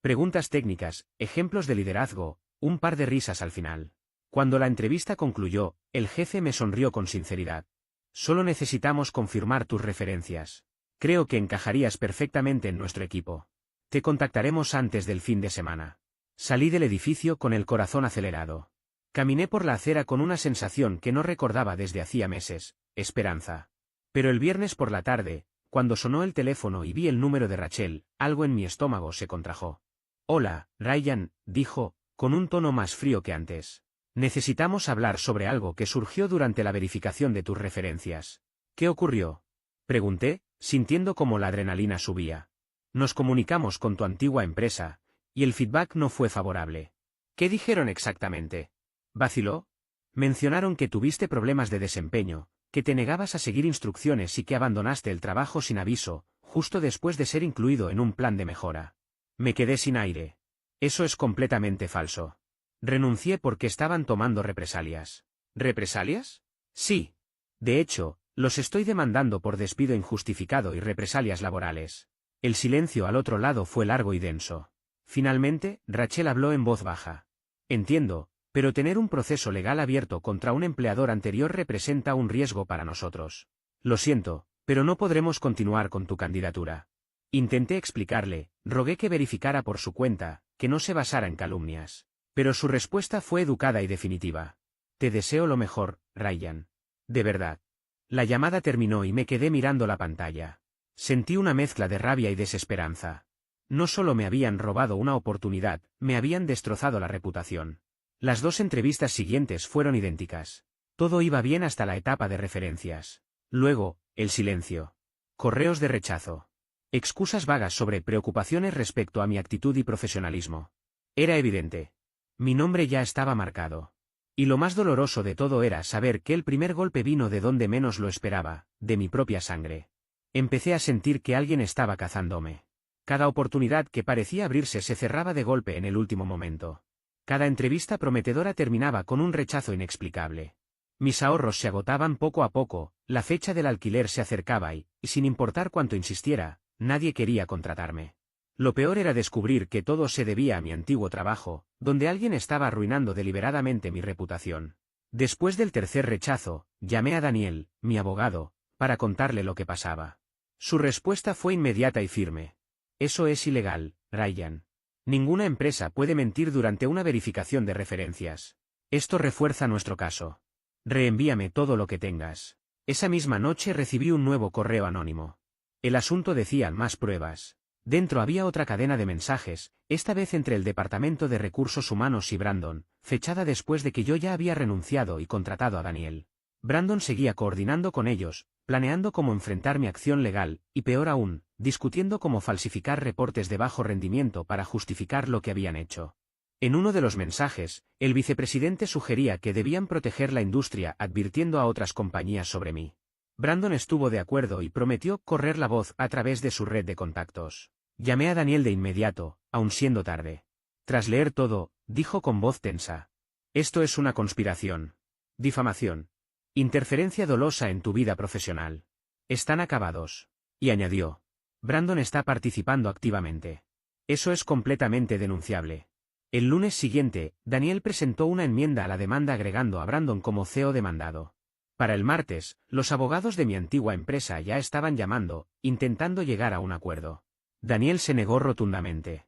Preguntas técnicas, ejemplos de liderazgo, un par de risas al final. Cuando la entrevista concluyó, el jefe me sonrió con sinceridad. «Solo necesitamos confirmar tus referencias. Creo que encajarías perfectamente en nuestro equipo. Te contactaremos antes del fin de semana». Salí del edificio con el corazón acelerado. Caminé por la acera con una sensación que no recordaba desde hacía meses: esperanza. Pero el viernes por la tarde, cuando sonó el teléfono y vi el número de Rachel, algo en mi estómago se contrajo. «Hola, Ryan», dijo, con un tono más frío que antes. «Necesitamos hablar sobre algo que surgió durante la verificación de tus referencias». «¿Qué ocurrió?», pregunté, sintiendo como la adrenalina subía. «Nos comunicamos con tu antigua empresa, y el feedback no fue favorable». «¿Qué dijeron exactamente?», vaciló. «Mencionaron que tuviste problemas de desempeño, que te negabas a seguir instrucciones y que abandonaste el trabajo sin aviso, justo después de ser incluido en un plan de mejora». Me quedé sin aire. «Eso es completamente falso. Renuncié porque estaban tomando represalias». «¿Represalias?». «Sí. De hecho, los estoy demandando por despido injustificado y represalias laborales». El silencio al otro lado fue largo y denso. Finalmente, Rachel habló en voz baja. «Entiendo, pero tener un proceso legal abierto contra un empleador anterior representa un riesgo para nosotros. Lo siento, pero no podremos continuar con tu candidatura». Intenté explicarle, rogué que verificara por su cuenta, que no se basara en calumnias. Pero su respuesta fue educada y definitiva. «Te deseo lo mejor, Ryan. De verdad». La llamada terminó y me quedé mirando la pantalla. Sentí una mezcla de rabia y desesperanza. No solo me habían robado una oportunidad, me habían destrozado la reputación. Las 2 entrevistas siguientes fueron idénticas. Todo iba bien hasta la etapa de referencias. Luego, el silencio. Correos de rechazo. Excusas vagas sobre preocupaciones respecto a mi actitud y profesionalismo. Era evidente. Mi nombre ya estaba marcado. Y lo más doloroso de todo era saber que el primer golpe vino de donde menos lo esperaba, de mi propia sangre. Empecé a sentir que alguien estaba cazándome. Cada oportunidad que parecía abrirse se cerraba de golpe en el último momento. Cada entrevista prometedora terminaba con un rechazo inexplicable. Mis ahorros se agotaban poco a poco, la fecha del alquiler se acercaba y, sin importar cuánto insistiera, nadie quería contratarme. Lo peor era descubrir que todo se debía a mi antiguo trabajo, donde alguien estaba arruinando deliberadamente mi reputación. Después del tercer rechazo, llamé a Daniel, mi abogado, para contarle lo que pasaba. Su respuesta fue inmediata y firme. «Eso es ilegal, Ryan. Ninguna empresa puede mentir durante una verificación de referencias. Esto refuerza nuestro caso. Reenvíame todo lo que tengas». Esa misma noche recibí un nuevo correo anónimo. El asunto decía más pruebas. Dentro había otra cadena de mensajes, esta vez entre el Departamento de Recursos Humanos y Brandon, fechada después de que yo ya había renunciado y contratado a Daniel. Brandon seguía coordinando con ellos, planeando cómo enfrentar mi acción legal, y peor aún, discutiendo cómo falsificar reportes de bajo rendimiento para justificar lo que habían hecho. En uno de los mensajes, el vicepresidente sugería que debían proteger la industria advirtiendo a otras compañías sobre mí. Brandon estuvo de acuerdo y prometió correr la voz a través de su red de contactos. Llamé a Daniel de inmediato, aun siendo tarde. Tras leer todo, dijo con voz tensa. Esto es una conspiración. Difamación. Interferencia dolosa en tu vida profesional. Están acabados. Y añadió. Brandon está participando activamente. Eso es completamente denunciable. El lunes siguiente, Daniel presentó una enmienda a la demanda agregando a Brandon como CEO demandado. Para el martes, los abogados de mi antigua empresa ya estaban llamando, intentando llegar a un acuerdo. Daniel se negó rotundamente.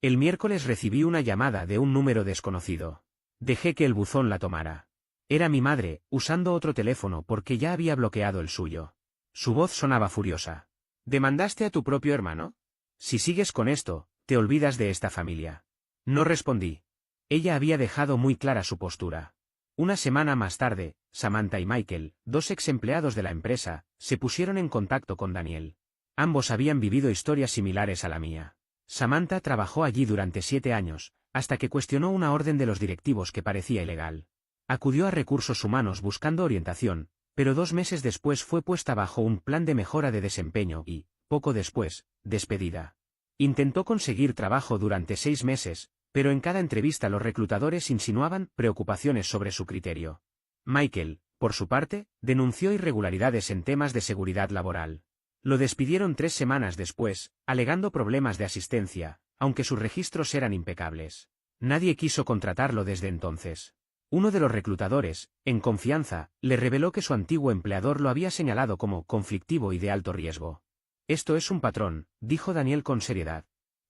El miércoles recibí una llamada de un número desconocido. Dejé que el buzón la tomara. Era mi madre, usando otro teléfono porque ya había bloqueado el suyo. Su voz sonaba furiosa. ¿Demandaste a tu propio hermano? Si sigues con esto, te olvidas de esta familia. No respondí. Ella había dejado muy clara su postura. Una semana más tarde, Samantha y Michael, dos ex empleados de la empresa, se pusieron en contacto con Daniel. Ambos habían vivido historias similares a la mía. Samantha trabajó allí durante 7 años, hasta que cuestionó una orden de los directivos que parecía ilegal. Acudió a recursos humanos buscando orientación, pero 2 meses después fue puesta bajo un plan de mejora de desempeño y, poco después, despedida. Intentó conseguir trabajo durante 6 meses, pero en cada entrevista los reclutadores insinuaban preocupaciones sobre su criterio. Michael, por su parte, denunció irregularidades en temas de seguridad laboral. Lo despidieron 3 semanas después, alegando problemas de asistencia, aunque sus registros eran impecables. Nadie quiso contratarlo desde entonces. Uno de los reclutadores, en confianza, le reveló que su antiguo empleador lo había señalado como conflictivo y de alto riesgo. Esto es un patrón, dijo Daniel con seriedad.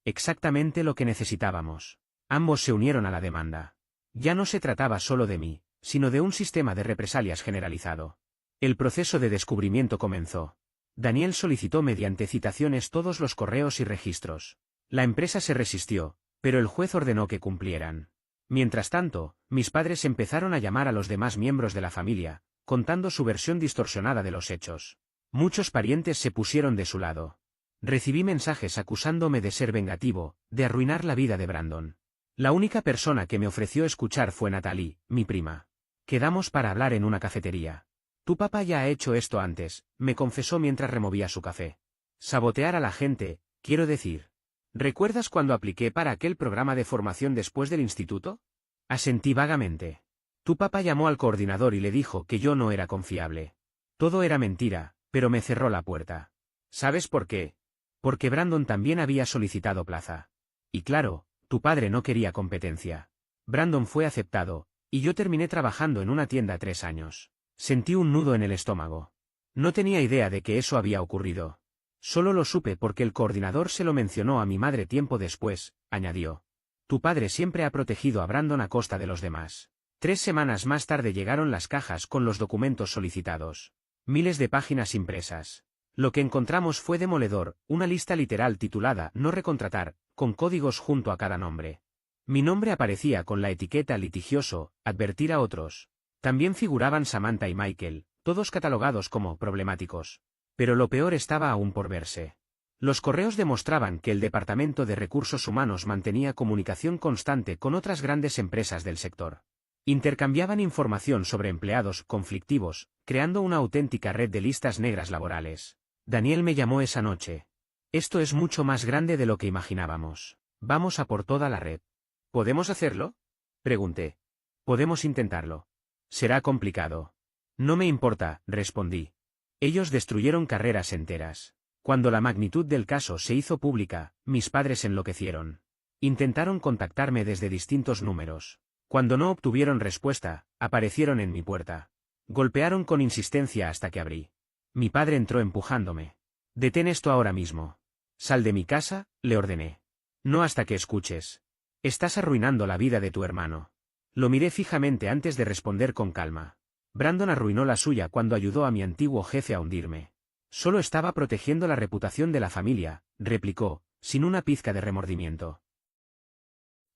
Exactamente lo que necesitábamos. Ambos se unieron a la demanda. Ya no se trataba solo de mí, sino de un sistema de represalias generalizado. El proceso de descubrimiento comenzó. Daniel solicitó mediante citaciones todos los correos y registros. La empresa se resistió, pero el juez ordenó que cumplieran. Mientras tanto, mis padres empezaron a llamar a los demás miembros de la familia, contando su versión distorsionada de los hechos. Muchos parientes se pusieron de su lado. Recibí mensajes acusándome de ser vengativo, de arruinar la vida de Brandon. La única persona que me ofreció escuchar fue Natalie, mi prima. Quedamos para hablar en una cafetería. Tu papá ya ha hecho esto antes, me confesó mientras removía su café. Sabotear a la gente, quiero decir. ¿Recuerdas cuando apliqué para aquel programa de formación después del instituto? Asentí vagamente. Tu papá llamó al coordinador y le dijo que yo no era confiable. Todo era mentira, pero me cerró la puerta. ¿Sabes por qué? Porque Brandon también había solicitado plaza. Y claro, tu padre no quería competencia. Brandon fue aceptado, y yo terminé trabajando en una tienda 3 años. Sentí un nudo en el estómago. No tenía idea de que eso había ocurrido. Solo lo supe porque el coordinador se lo mencionó a mi madre tiempo después, añadió. Tu padre siempre ha protegido a Brandon a costa de los demás. 3 semanas más tarde llegaron las cajas con los documentos solicitados. Miles de páginas impresas. Lo que encontramos fue demoledor, una lista literal titulada No recontratar, con códigos junto a cada nombre. Mi nombre aparecía con la etiqueta litigioso, advertir a otros. También figuraban Samantha y Michael, todos catalogados como problemáticos. Pero lo peor estaba aún por verse. Los correos demostraban que el Departamento de Recursos Humanos mantenía comunicación constante con otras grandes empresas del sector. Intercambiaban información sobre empleados conflictivos, creando una auténtica red de listas negras laborales. Daniel me llamó esa noche. Esto es mucho más grande de lo que imaginábamos. Vamos a por toda la red. ¿Podemos hacerlo? Pregunté. Podemos intentarlo. Será complicado. No me importa, respondí. Ellos destruyeron carreras enteras. Cuando la magnitud del caso se hizo pública, mis padres enloquecieron. Intentaron contactarme desde distintos números. Cuando no obtuvieron respuesta, aparecieron en mi puerta. Golpearon con insistencia hasta que abrí. Mi padre entró empujándome. Detén esto ahora mismo. Sal de mi casa, le ordené. No hasta que escuches. Estás arruinando la vida de tu hermano. Lo miré fijamente antes de responder con calma. Brandon arruinó la suya cuando ayudó a mi antiguo jefe a hundirme. Solo estaba protegiendo la reputación de la familia, replicó, sin una pizca de remordimiento.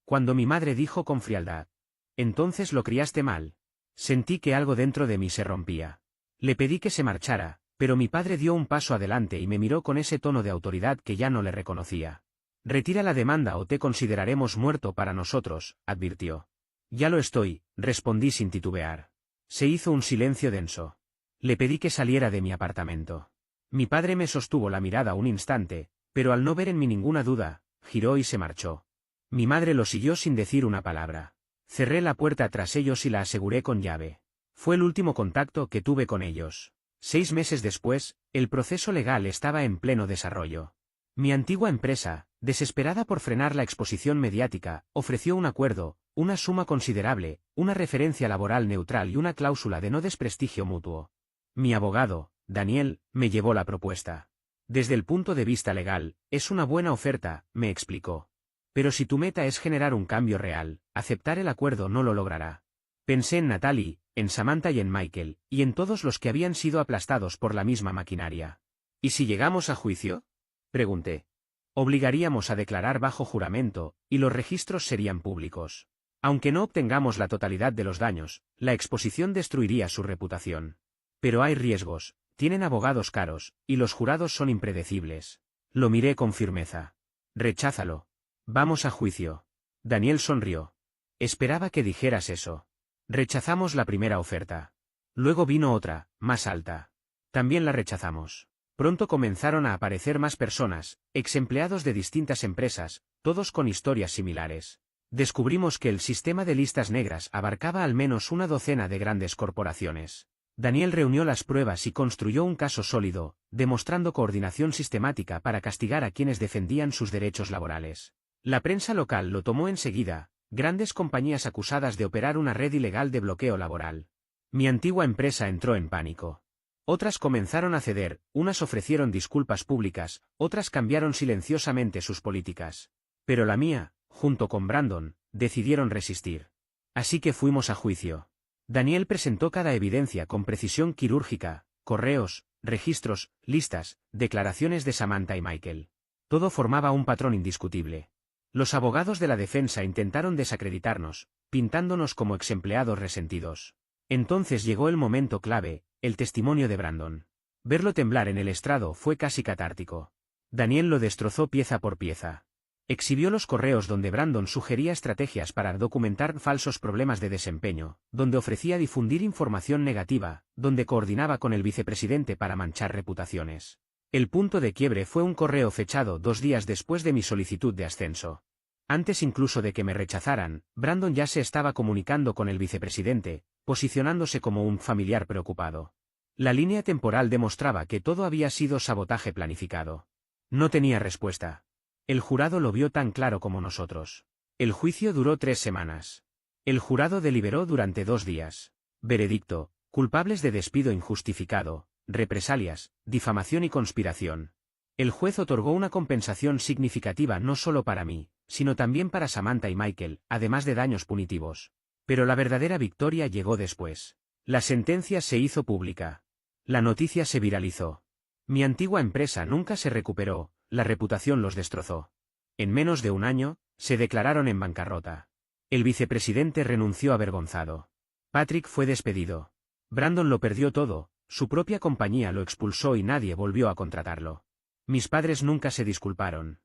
Cuando mi madre dijo con frialdad: «Entonces lo criaste mal». Sentí que algo dentro de mí se rompía. Le pedí que se marchara, pero mi padre dio un paso adelante y me miró con ese tono de autoridad que ya no le reconocía. «Retira la demanda o te consideraremos muerto para nosotros», advirtió. «Ya lo estoy», respondí sin titubear. Se hizo un silencio denso. Le pedí que saliera de mi apartamento. Mi padre me sostuvo la mirada un instante, pero al no ver en mí ninguna duda, giró y se marchó. Mi madre lo siguió sin decir una palabra. Cerré la puerta tras ellos y la aseguré con llave. Fue el último contacto que tuve con ellos. 6 meses después, el proceso legal estaba en pleno desarrollo. Mi antigua empresa, desesperada por frenar la exposición mediática, ofreció un acuerdo, una suma considerable, una referencia laboral neutral y una cláusula de no desprestigio mutuo. Mi abogado, Daniel, me llevó la propuesta. «Desde el punto de vista legal, es una buena oferta», me explicó. «Pero si tu meta es generar un cambio real, aceptar el acuerdo no lo logrará». Pensé en Natalie, en Samantha y en Michael, y en todos los que habían sido aplastados por la misma maquinaria. «¿Y si llegamos a juicio?», pregunté. «Obligaríamos a declarar bajo juramento, y los registros serían públicos. Aunque no obtengamos la totalidad de los daños, la exposición destruiría su reputación. Pero hay riesgos, tienen abogados caros, y los jurados son impredecibles». Lo miré con firmeza. «Recházalo. Vamos a juicio». Daniel sonrió. «Esperaba que dijeras eso». Rechazamos la primera oferta. Luego vino otra, más alta. También la rechazamos. Pronto comenzaron a aparecer más personas, ex empleados de distintas empresas, todos con historias similares. Descubrimos que el sistema de listas negras abarcaba al menos una docena de grandes corporaciones. Daniel reunió las pruebas y construyó un caso sólido, demostrando coordinación sistemática para castigar a quienes defendían sus derechos laborales. La prensa local lo tomó enseguida, grandes compañías acusadas de operar una red ilegal de bloqueo laboral. Mi antigua empresa entró en pánico. Otras comenzaron a ceder, unas ofrecieron disculpas públicas, otras cambiaron silenciosamente sus políticas. Pero la mía, junto con Brandon, decidieron resistir. Así que fuimos a juicio. Daniel presentó cada evidencia con precisión quirúrgica: correos, registros, listas, declaraciones de Samantha y Michael. Todo formaba un patrón indiscutible. Los abogados de la defensa intentaron desacreditarnos, pintándonos como exempleados resentidos. Entonces llegó el momento clave, el testimonio de Brandon. Verlo temblar en el estrado fue casi catártico. Daniel lo destrozó pieza por pieza. Exhibió los correos donde Brandon sugería estrategias para documentar falsos problemas de desempeño, donde ofrecía difundir información negativa, donde coordinaba con el vicepresidente para manchar reputaciones. El punto de quiebre fue un correo fechado 2 días después de mi solicitud de ascenso. Antes incluso de que me rechazaran, Brandon ya se estaba comunicando con el vicepresidente, posicionándose como un familiar preocupado. La línea temporal demostraba que todo había sido sabotaje planificado. No tenía respuesta. El jurado lo vio tan claro como nosotros. El juicio duró 3 semanas. El jurado deliberó durante 2 días. Veredicto: culpables de despido injustificado, represalias, difamación y conspiración. El juez otorgó una compensación significativa no solo para mí, sino también para Samantha y Michael, además de daños punitivos. Pero la verdadera victoria llegó después. La sentencia se hizo pública. La noticia se viralizó. Mi antigua empresa nunca se recuperó, la reputación los destrozó. En menos de un año, se declararon en bancarrota. El vicepresidente renunció avergonzado. Patrick fue despedido. Brandon lo perdió todo, su propia compañía lo expulsó y nadie volvió a contratarlo. Mis padres nunca se disculparon.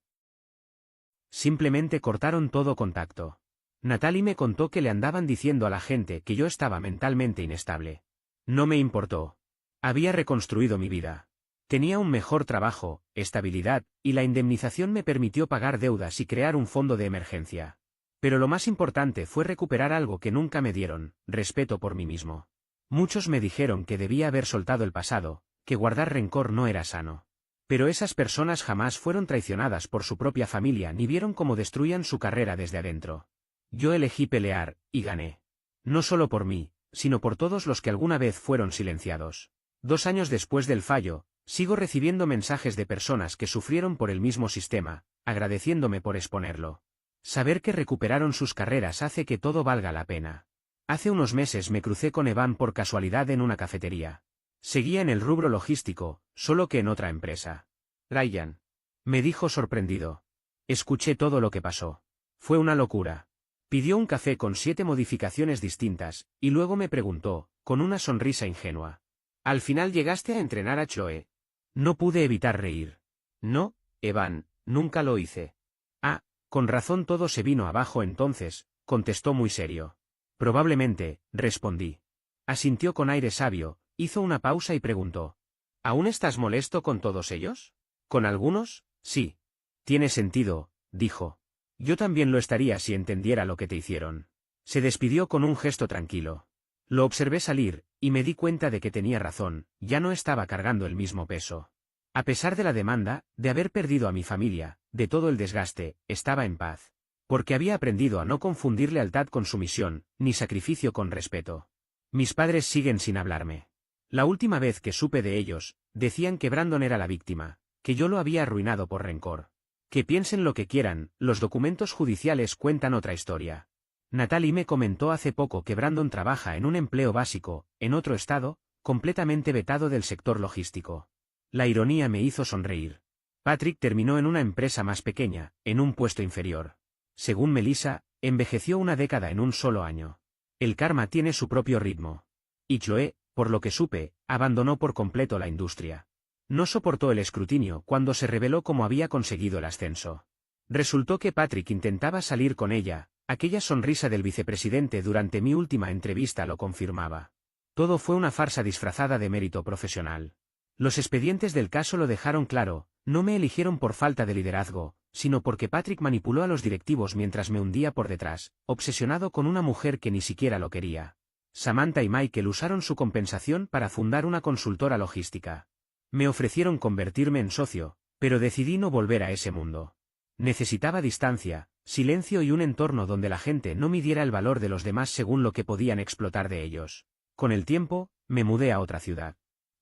Simplemente cortaron todo contacto. Natalie me contó que le andaban diciendo a la gente que yo estaba mentalmente inestable. No me importó. Había reconstruido mi vida. Tenía un mejor trabajo, estabilidad, y la indemnización me permitió pagar deudas y crear un fondo de emergencia. Pero lo más importante fue recuperar algo que nunca me dieron: respeto por mí mismo. Muchos me dijeron que debía haber soltado el pasado, que guardar rencor no era sano. Pero esas personas jamás fueron traicionadas por su propia familia ni vieron cómo destruían su carrera desde adentro. Yo elegí pelear, y gané. No solo por mí, sino por todos los que alguna vez fueron silenciados. 2 años después del fallo, sigo recibiendo mensajes de personas que sufrieron por el mismo sistema, agradeciéndome por exponerlo. Saber que recuperaron sus carreras hace que todo valga la pena. Hace unos meses me crucé con Evan por casualidad en una cafetería. Seguía en el rubro logístico, solo que en otra empresa. Ryan. Me dijo sorprendido. Escuché todo lo que pasó. Fue una locura. Pidió un café con 7 modificaciones distintas, y luego me preguntó, con una sonrisa ingenua. ¿Al final llegaste a entrenar a Chloe? No pude evitar reír. No, Evan, nunca lo hice. Ah, con razón todo se vino abajo entonces, contestó muy serio. Probablemente, respondí. Asintió con aire sabio, hizo una pausa y preguntó. ¿Aún estás molesto con todos ellos? ¿Con algunos? Sí. Tiene sentido, dijo. Yo también lo estaría si entendiera lo que te hicieron. Se despidió con un gesto tranquilo. Lo observé salir, y me di cuenta de que tenía razón, ya no estaba cargando el mismo peso. A pesar de la demanda, de haber perdido a mi familia, de todo el desgaste, estaba en paz. Porque había aprendido a no confundir lealtad con sumisión, ni sacrificio con respeto. Mis padres siguen sin hablarme. La última vez que supe de ellos, decían que Brandon era la víctima, que yo lo había arruinado por rencor. Que piensen lo que quieran, los documentos judiciales cuentan otra historia. Natalie me comentó hace poco que Brandon trabaja en un empleo básico, en otro estado, completamente vetado del sector logístico. La ironía me hizo sonreír. Patrick terminó en una empresa más pequeña, en un puesto inferior. Según Melissa, envejeció una década en un solo año. El karma tiene su propio ritmo. Y Chloe, por lo que supe, abandonó por completo la industria. No soportó el escrutinio cuando se reveló cómo había conseguido el ascenso. Resultó que Patrick intentaba salir con ella, aquella sonrisa del vicepresidente durante mi última entrevista lo confirmaba. Todo fue una farsa disfrazada de mérito profesional. Los expedientes del caso lo dejaron claro, no me eligieron por falta de liderazgo, sino porque Patrick manipuló a los directivos mientras me hundía por detrás, obsesionado con una mujer que ni siquiera lo quería. Samantha y Michael usaron su compensación para fundar una consultora logística. Me ofrecieron convertirme en socio, pero decidí no volver a ese mundo. Necesitaba distancia, silencio y un entorno donde la gente no midiera el valor de los demás según lo que podían explotar de ellos. Con el tiempo, me mudé a otra ciudad.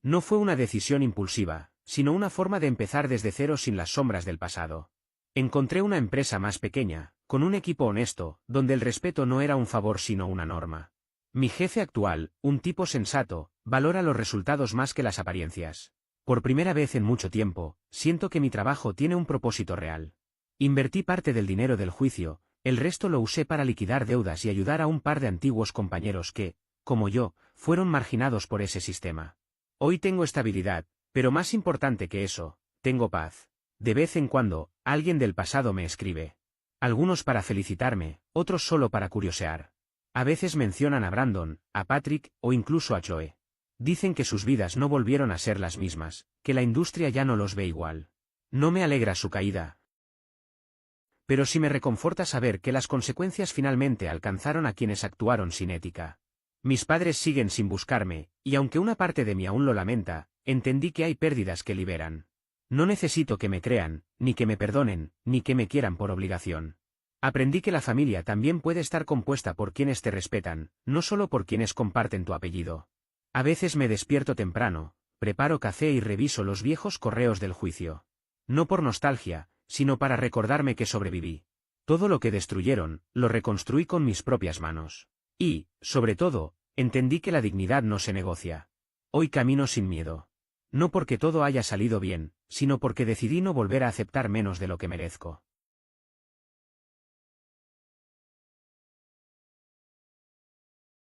No fue una decisión impulsiva, sino una forma de empezar desde cero sin las sombras del pasado. Encontré una empresa más pequeña, con un equipo honesto, donde el respeto no era un favor sino una norma. Mi jefe actual, un tipo sensato, valora los resultados más que las apariencias. Por primera vez en mucho tiempo, siento que mi trabajo tiene un propósito real. Invertí parte del dinero del juicio, el resto lo usé para liquidar deudas y ayudar a un par de antiguos compañeros que, como yo, fueron marginados por ese sistema. Hoy tengo estabilidad, pero más importante que eso, tengo paz. De vez en cuando, alguien del pasado me escribe. Algunos para felicitarme, otros solo para curiosear. A veces mencionan a Brandon, a Patrick, o incluso a Chloe. Dicen que sus vidas no volvieron a ser las mismas, que la industria ya no los ve igual. No me alegra su caída. Pero sí me reconforta saber que las consecuencias finalmente alcanzaron a quienes actuaron sin ética. Mis padres siguen sin buscarme, y aunque una parte de mí aún lo lamenta, entendí que hay pérdidas que liberan. No necesito que me crean, ni que me perdonen, ni que me quieran por obligación. Aprendí que la familia también puede estar compuesta por quienes te respetan, no solo por quienes comparten tu apellido. A veces me despierto temprano, preparo café y reviso los viejos correos del juicio. No por nostalgia, sino para recordarme que sobreviví. Todo lo que destruyeron, lo reconstruí con mis propias manos. Y, sobre todo, entendí que la dignidad no se negocia. Hoy camino sin miedo. No porque todo haya salido bien, sino porque decidí no volver a aceptar menos de lo que merezco.